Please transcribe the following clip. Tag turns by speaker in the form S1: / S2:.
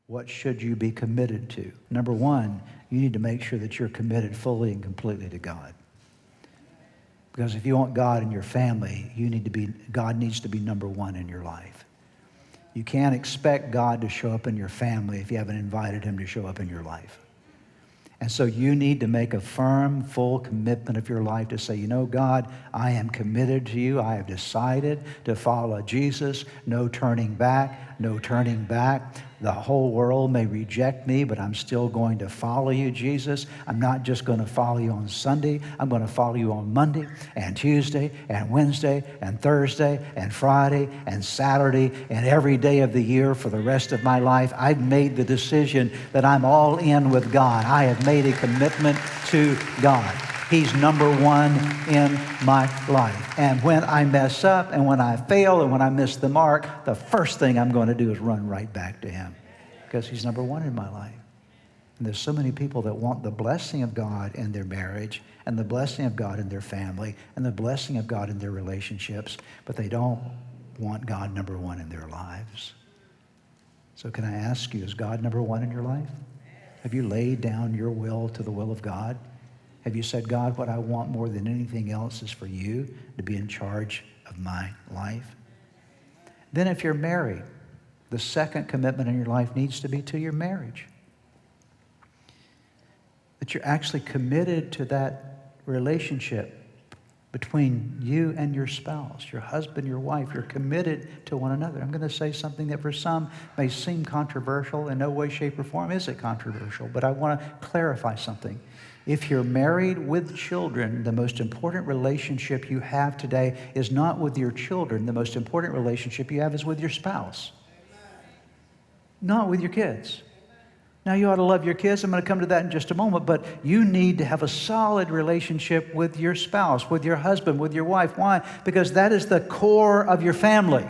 S1: What should you be committed to? Number one, you need to make sure that you're committed fully and completely to God. Because if you want God in your family, God needs to be number one in your life. You can't expect God to show up in your family if you haven't invited him to show up in your life. And so you need to make a firm, full commitment of your life to say, you know, God, I am committed to you. I have decided to follow Jesus. No turning back, no turning back. The whole world may reject me, but I'm still going to follow you, Jesus. I'm not just going to follow you on Sunday. I'm going to follow you on Monday and Tuesday and Wednesday and Thursday and Friday and Saturday and every day of the year for the rest of my life. I've made the decision that I'm all in with God. I have made a commitment to God. He's number one in my life. And when I mess up and when I fail and when I miss the mark, the first thing I'm going to do is run right back to him because he's number one in my life. And there's so many people that want the blessing of God in their marriage and the blessing of God in their family and the blessing of God in their relationships, but they don't want God number one in their lives. So can I ask you, is God number one in your life? Have you laid down your will to the will of God? Have you said, God, what I want more than anything else is for you to be in charge of my life? Then if you're married, the second commitment in your life needs to be to your marriage. That you're actually committed to that relationship between you and your spouse, your husband, your wife. You're committed to one another. I'm going to say something that for some may seem controversial. In no way, shape, or form is it controversial, but I want to clarify something. If you're married with children, the most important relationship you have today is not with your children. The most important relationship you have is with your spouse, not with your kids. Now, you ought to love your kids. I'm going to come to that in just a moment. But you need to have a solid relationship with your spouse, with your husband, with your wife. Why? Because that is the core of your family.